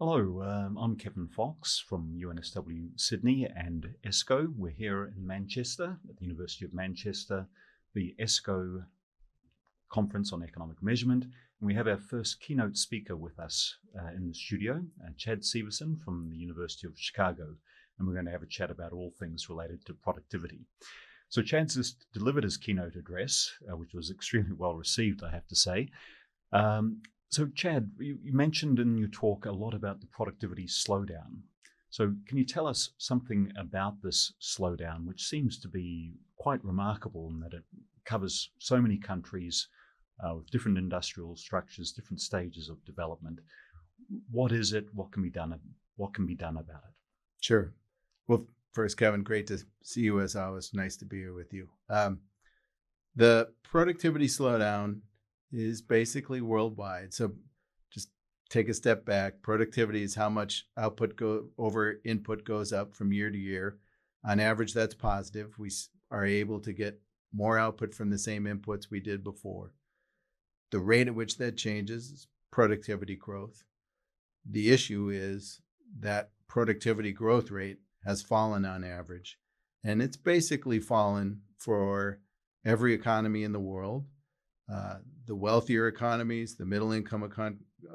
Hello, I'm Kevin Fox from UNSW Sydney and ESCoE. We're here in Manchester at the University of Manchester, the ESCoE Conference on Economic Measurement. And we have our first keynote speaker with us in the studio, Chad Syverson from the University of Chicago. And we're going to have a chat about all things related to productivity. So Chad's just delivered his keynote address, which was extremely well received, I have to say. So Chad, you mentioned in your talk a lot about the productivity slowdown. So can you tell us something about this slowdown, which seems to be quite remarkable in that it covers so many countries with different industrial structures, different stages of development. What is it? What can be done about it? Sure. Well, first, Kevin, great to see you as always. Nice to be here with you. The productivity slowdown is basically worldwide. So just take a step back. Productivity is how much output over input goes up from year to year. On average, that's positive. We are able to get more output from the same inputs we did before. The rate at which that changes is productivity growth. The issue is that productivity growth rate has fallen on average, and it's basically fallen for every economy in the world. The wealthier economies, the middle income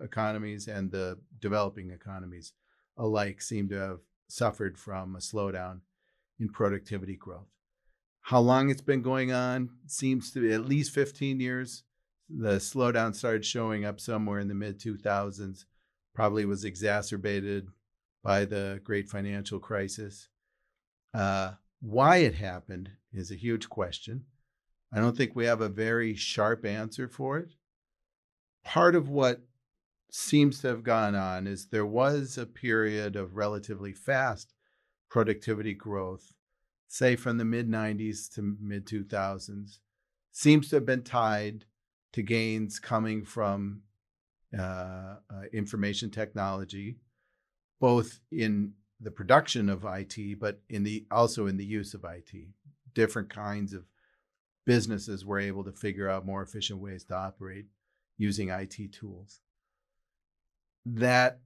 economies, and the developing economies alike seem to have suffered from a slowdown in productivity growth. How long it's been going on seems to be at least 15 years. The slowdown started showing up somewhere in the mid-2000s, probably was exacerbated by the great financial crisis. Why it happened is a huge question. I don't think we have a very sharp answer for it. Part of what seems to have gone on is there was a period of relatively fast productivity growth, say from the mid-90s to mid-2000s, seems to have been tied to gains coming from information technology, both in the production of IT, but also in the use of IT. Different kinds of businesses were able to figure out more efficient ways to operate using IT tools. That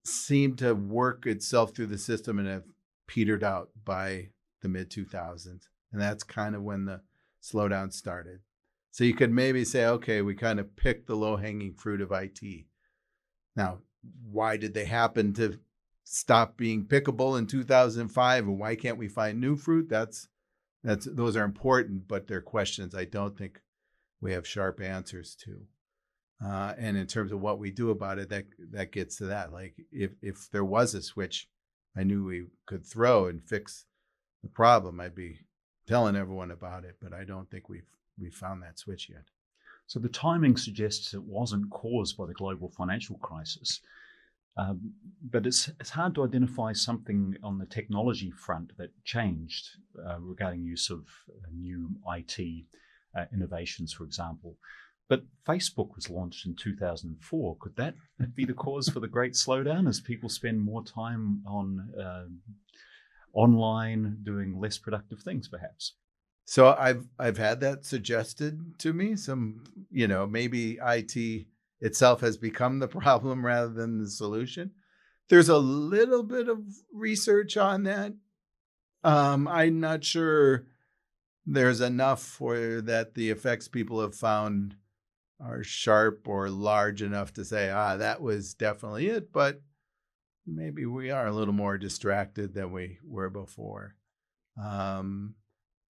seemed to work itself through the system and have petered out by the mid-2000s. And that's kind of when the slowdown started. So you could maybe say, okay, we kind of picked the low-hanging fruit of IT. Now, why did they happen to stop being pickable in 2005? And why can't we find new fruit? Those are important, but they're questions I don't think we have sharp answers to. And in terms of what we do about it, that gets to that. Like if there was a switch I knew we could throw and fix the problem, I'd be telling everyone about it. But I don't think we've found that switch yet. So the timing suggests it wasn't caused by the global financial crisis. But it's hard to identify something on the technology front that changed regarding use of new IT innovations, for example. But Facebook was launched in 2004. Could that be the cause for the great slowdown as people spend more time on online doing less productive things, perhaps? So I've had that suggested to me. Maybe IT itself has become the problem rather than the solution. There's a little bit of research on that. I'm not sure there's enough for that the effects people have found are sharp or large enough to say, that was definitely it. But maybe we are a little more distracted than we were before.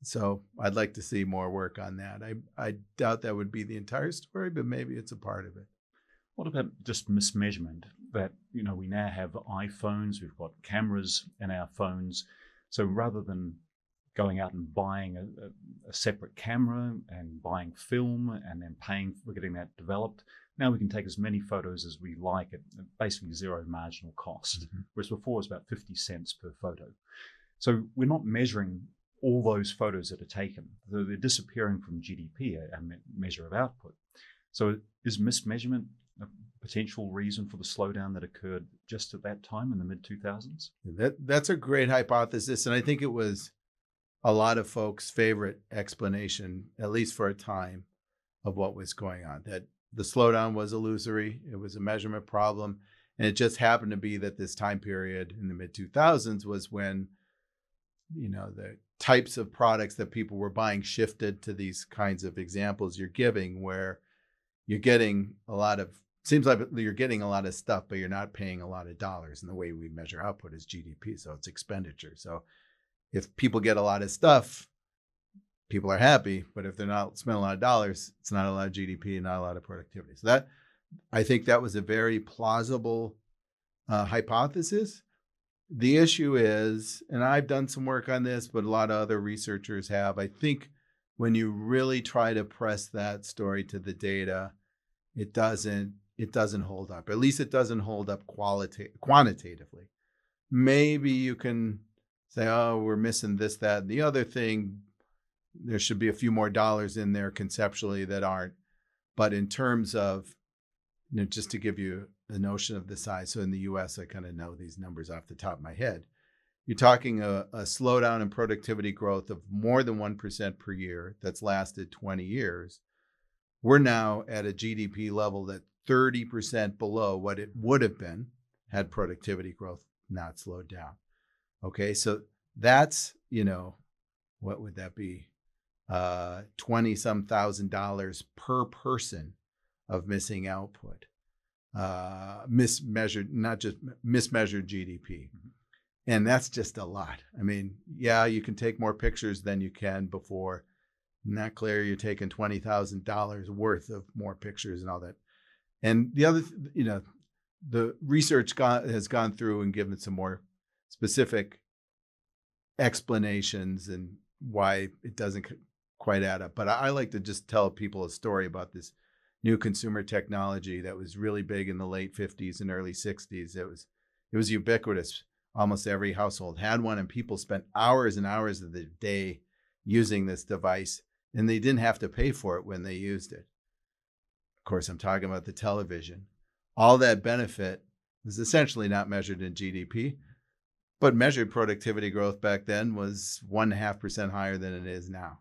So I'd like to see more work on that. I doubt that would be the entire story, but maybe it's a part of it. What about just mismeasurement? That, we now have iPhones, we've got cameras in our phones. So rather than going out and buying a separate camera and buying film and then paying for getting that developed, now we can take as many photos as we like at basically zero marginal cost. Mm-hmm. Whereas before it was about 50 cents per photo. So we're not measuring all those photos that are taken. They're disappearing from GDP, a measure of output. So is mismeasurement a potential reason for the slowdown that occurred just at that time in the mid-2000s? That's a great hypothesis, and I think it was a lot of folks' favorite explanation, at least for a time, of what was going on. That the slowdown was illusory, it was a measurement problem, And it just happened to be that this time period in the mid 2000s was when, the types of products that people were buying shifted to these kinds of examples you're giving, where you're getting seems like you're getting a lot of stuff, but you're not paying a lot of dollars. And the way we measure output is GDP. So it's expenditure. So if people get a lot of stuff, people are happy. But if they're not spending a lot of dollars, it's not a lot of GDP and not a lot of productivity. So I think that was a very plausible hypothesis. The issue is, and I've done some work on this, but a lot of other researchers have, I think when you really try to press that story to the data, it doesn't hold up. At least it doesn't hold up quantitatively. Maybe you can say, oh, we're missing this, that, and the other thing. There should be a few more dollars in there conceptually that aren't. But in terms of, just to give you a notion of the size. So in the US, I kind of know these numbers off the top of my head. You're talking a slowdown in productivity growth of more than 1% per year that's lasted 20 years. We're now at a GDP level that's 30% below what it would have been had productivity growth not slowed down. Okay, so that's, what would that be? $20-some thousand per person of missing output, mismeasured, not just mismeasured GDP. And that's just a lot. I mean, yeah, you can take more pictures than you can before. Not clear you're taking $20,000 worth of more pictures and all that. And the other, the research has gone through and given some more specific explanations and why it doesn't quite add up. But I like to just tell people a story about this new consumer technology that was really big in the late 50s and early 60s. It was ubiquitous. Almost every household had one, and people spent hours and hours of the day using this device, and they didn't have to pay for it when they used it. Of course, I'm talking about the television. All that benefit was essentially not measured in GDP, but measured productivity growth back then was 1.5% higher than it is now.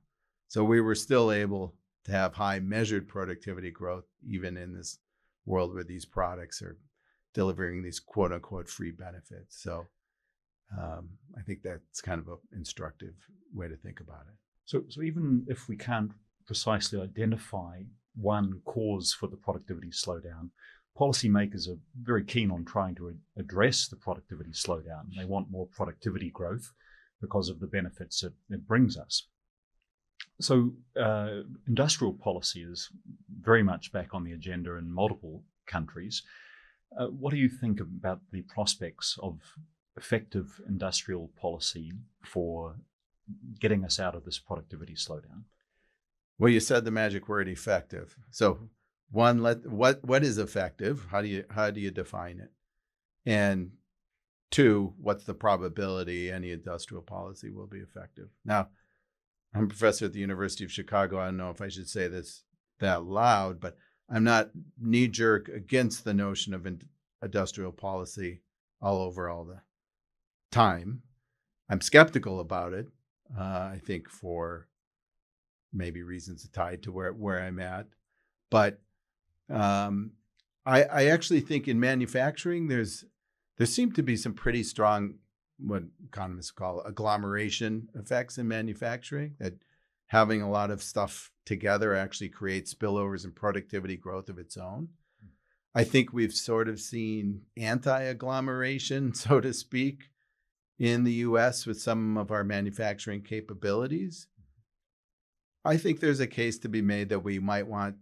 So we were still able to have high measured productivity growth, even in this world where these products are delivering these quote unquote free benefits. So I think that's kind of an instructive way to think about it. So even if we can't precisely identify one cause for the productivity slowdown, policymakers are very keen on trying to address the productivity slowdown. They want more productivity growth because of the benefits it brings us. So industrial policy is very much back on the agenda in multiple countries. What do you think about the prospects of effective industrial policy for getting us out of this productivity slowdown? Well, you said the magic word, effective. So one, what is effective? How do you define it? And two, what's the probability any industrial policy will be effective? Now, I'm a professor at the University of Chicago. I don't know if I should say this that loud, but I'm not knee-jerk against the notion of industrial policy all over all the time. I'm skeptical about it, I think for maybe reasons tied to where I'm at. But I actually think in manufacturing, there seem to be some pretty strong, what economists call agglomeration effects in manufacturing, that having a lot of stuff together actually creates spillovers and productivity growth of its own. I think we've sort of seen anti-agglomeration, so to speak, in the US with some of our manufacturing capabilities. I think there's a case to be made that we might want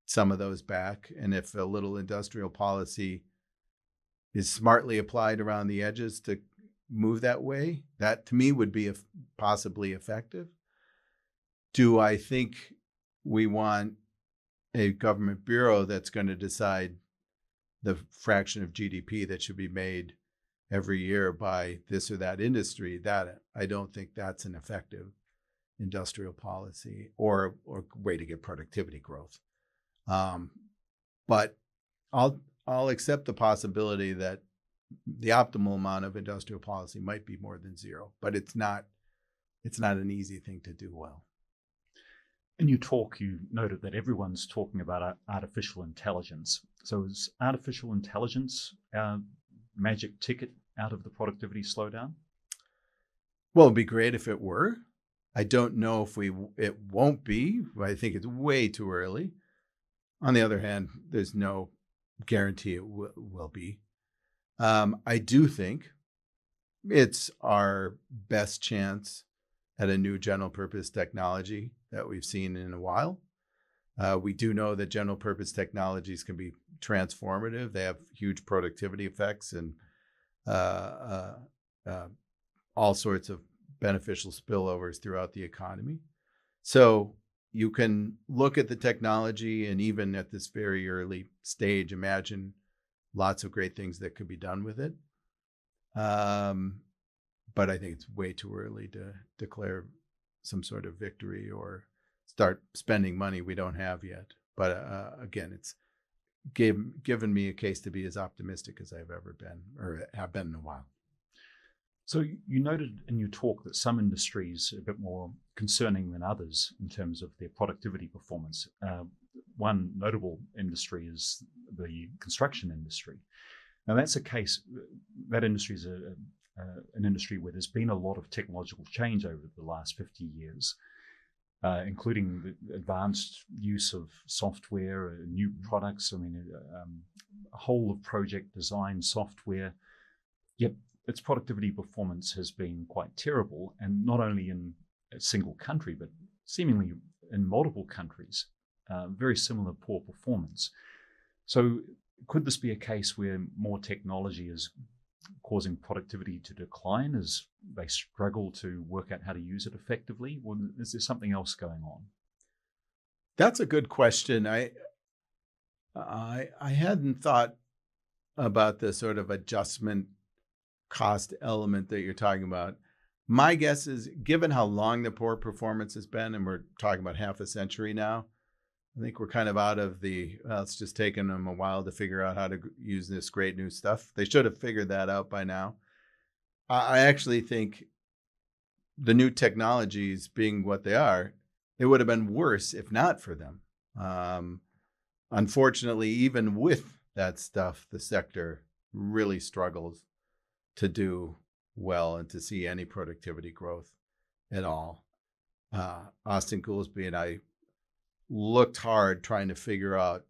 some of those back. And if a little industrial policy is smartly applied around the edges to move that way, that to me would be possibly effective. Do I think we want a government bureau that's going to decide the fraction of GDP that should be made every year by this or that industry? That I don't think that's an effective industrial policy or way to get productivity growth. But I'll accept the possibility that the optimal amount of industrial policy might be more than zero, but it's not an easy thing to do well. In your talk, you noted that everyone's talking about artificial intelligence. So is artificial intelligence our magic ticket out of the productivity slowdown? Well, it'd be great if it were. I don't know if it won't be. I think it's way too early. On the other hand, there's no guarantee it will be. I do think it's our best chance at a new general purpose technology that we've seen in a while. We do know that general purpose technologies can be transformative. They have huge productivity effects and all sorts of beneficial spillovers throughout the economy. So you can look at the technology and even at this very early stage, imagine lots of great things that could be done with it. But I think it's way too early to declare some sort of victory or start spending money we don't have yet. But again, it's given me a case to be as optimistic as I've ever been or have been in a while. So you noted in your talk that some industries are a bit more concerning than others in terms of their productivity performance. One notable industry is the construction industry. Now that's a case, that industry is an industry where there's been a lot of technological change over the last 50 years, including the advanced use of software, new products, a whole of project design software. Yet its productivity performance has been quite terrible, and not only in a single country, but seemingly in multiple countries, very similar poor performance. So could this be a case where more technology is causing productivity to decline as they struggle to work out how to use it effectively? Or is there something else going on? That's a good question. I hadn't thought about the sort of adjustment cost element that you're talking about. My guess is, given how long the poor performance has been, and we're talking about half a century now, I think we're kind of out of it's just taken them a while to figure out how to use this great new stuff. They should have figured that out by now. I actually think the new technologies being what they are, it would have been worse if not for them. Unfortunately, even with that stuff, the sector really struggles to do well and to see any productivity growth at all. Austin Goolsbee and I looked hard trying to figure out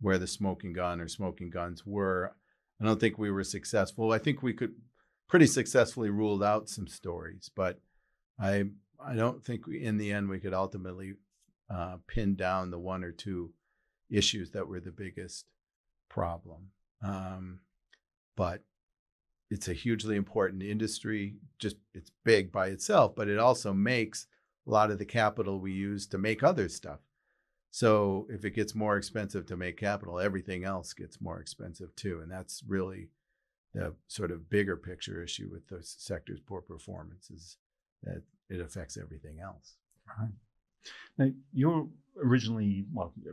where the smoking gun or smoking guns were. I don't think we were successful. I think we could pretty successfully ruled out some stories, but I don't think in the end we could ultimately pin down the one or two issues that were the biggest problem. But it's a hugely important industry. Just it's big by itself, but it also makes a lot of the capital we use to make other stuff. So if it gets more expensive to make capital, everything else gets more expensive too. And that's really the sort of bigger picture issue with the sector's poor performance, is that it affects everything else. Right. Now, you're originally,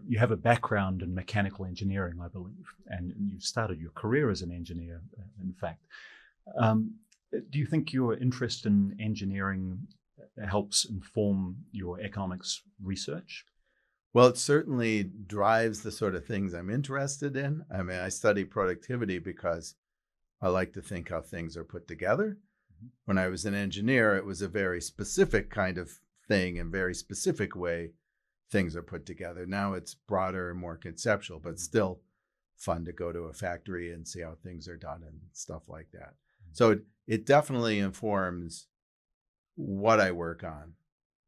you have a background in mechanical engineering, I believe, and you started your career as an engineer, in fact. Do you think your interest in engineering helps inform your economics research? Well, it certainly drives the sort of things I'm interested in. I mean, I study productivity because I like to think how things are put together. Mm-hmm. When I was an engineer, it was a very specific kind of thing and very specific way things are put together. Now it's broader and more conceptual, but still fun to go to a factory and see how things are done and stuff like that. Mm-hmm. So it definitely informs what I work on.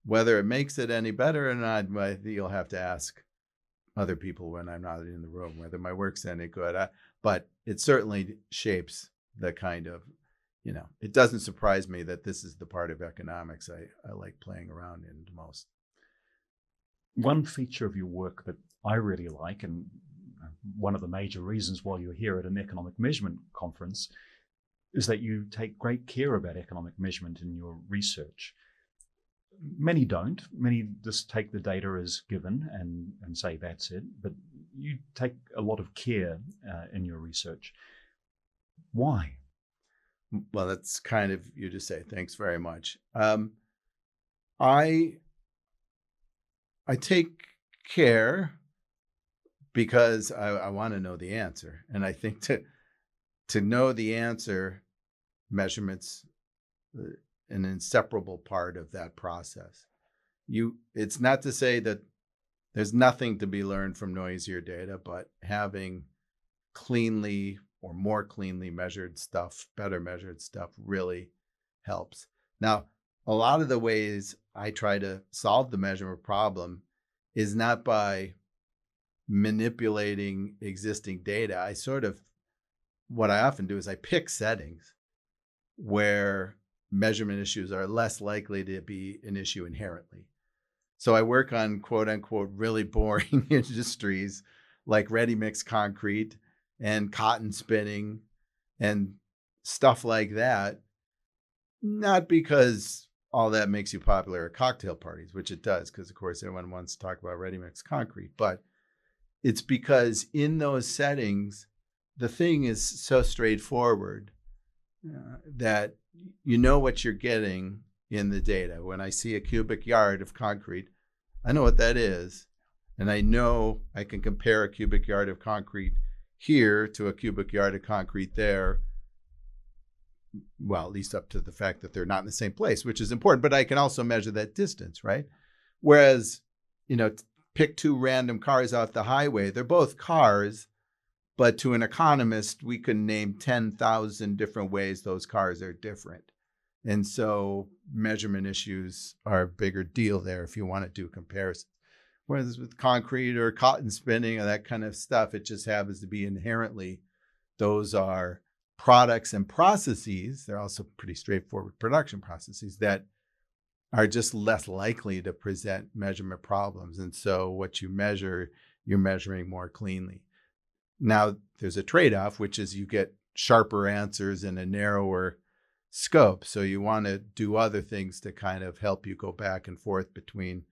Whether it makes it any better or not, you'll have to ask other people when I'm not in the room, whether my work's any good. But it certainly shapes the kind of, it doesn't surprise me that this is the part of economics I like playing around in the most. One feature of your work that I really like, and one of the major reasons why you're here at an economic measurement conference, is that you take great care about economic measurement in your research. Many don't. Many just take the data as given and say that's it. But you take a lot of care in your research. Why? Well, that's kind of you to say. Thanks very much. I I take care because I want to know the answer. And I think to know the answer, measurement's an inseparable part of that process. It's not to say that there's nothing to be learned from noisier data, but having cleanly or more cleanly measured stuff, better measured stuff really helps. Now, a lot of the ways I try to solve the measurement problem is not by manipulating existing data. What I often do is I pick settings where measurement issues are less likely to be an issue inherently. So I work on quote unquote really boring industries like ready-mix concrete and cotton spinning and stuff like that. Not because all that makes you popular at cocktail parties, which it does, because of course everyone wants to talk about ready-mix concrete, but it's because in those settings, the thing is so straightforward that you know what you're getting in the data. When I see a cubic yard of concrete, I know what that is. And I know I can compare a cubic yard of concrete here to a cubic yard of concrete there. Well, at least up to the fact that they're not in the same place, which is important. But I can also measure that distance, right? Whereas, pick two random cars off the highway. They're both cars, but to an economist, we can name 10,000 different ways those cars are different. And so measurement issues are a bigger deal there if you want to do comparisons. Whereas with concrete or cotton spinning or that kind of stuff, it just happens to be inherently, those are products and processes. They're also pretty straightforward production processes that are just less likely to present measurement problems. And so what you measure, you're measuring more cleanly. Now, there's a trade-off, which is you get sharper answers in a narrower scope. So you want to do other things to kind of help you go back and forth between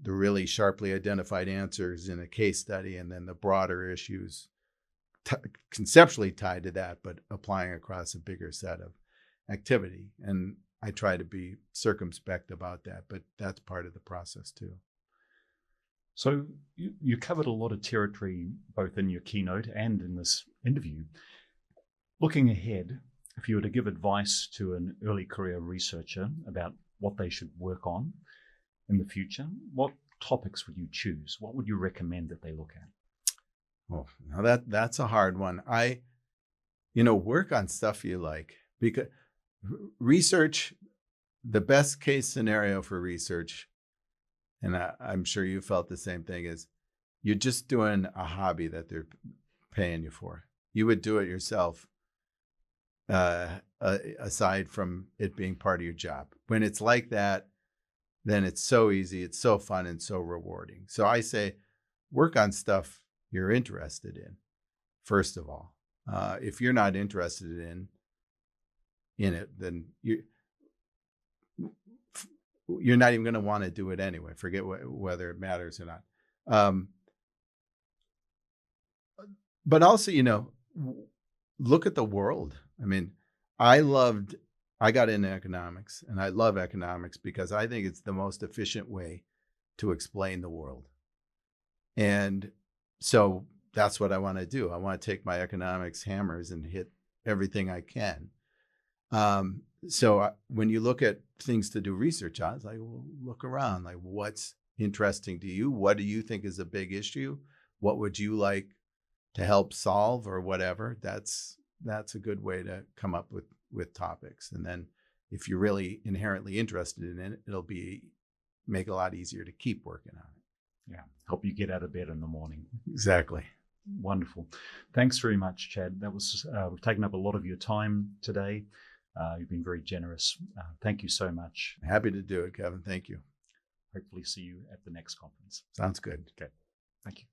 the really sharply identified answers in a case study and then the broader issues conceptually tied to that, but applying across a bigger set of activity. And I try to be circumspect about that, but that's part of the process too. So you covered a lot of territory, both in your keynote and in this interview. Looking ahead, if you were to give advice to an early career researcher about what they should work on in the future, what topics would you choose? What would you recommend that they look at? Oh, now that's a hard one. Work on stuff you like, because research, the best case scenario for research, and I'm sure you felt the same thing, is you're just doing a hobby that they're paying you for. You would do it yourself, aside from it being part of your job. When it's like that, then it's so easy, it's so fun, and so rewarding. So I say, work on stuff you're interested in, first of all. If you're not interested in it, then you're not even going to want to do it anyway. Forget whether it matters or not. But also, look at the world. I mean, I got into economics, and I love economics because I think it's the most efficient way to explain the world. And so that's what I want to do. I want to take my economics hammers and hit everything I can. So when you look at things to do research on, it's like, well, look around, like what's interesting to you? What do you think is a big issue? What would you like to help solve or whatever? That's a good way to come up with topics. And then if you're really inherently interested in it, it'll make it a lot easier to keep working on it. Yeah, help you get out of bed in the morning. Exactly. Wonderful. Thanks very much, Chad. That was we've taken up a lot of your time today. You've been very generous. Thank you so much. Happy to do it, Kevin. Thank you. Hopefully see you at the next conference. Sounds good. Okay. Thank you.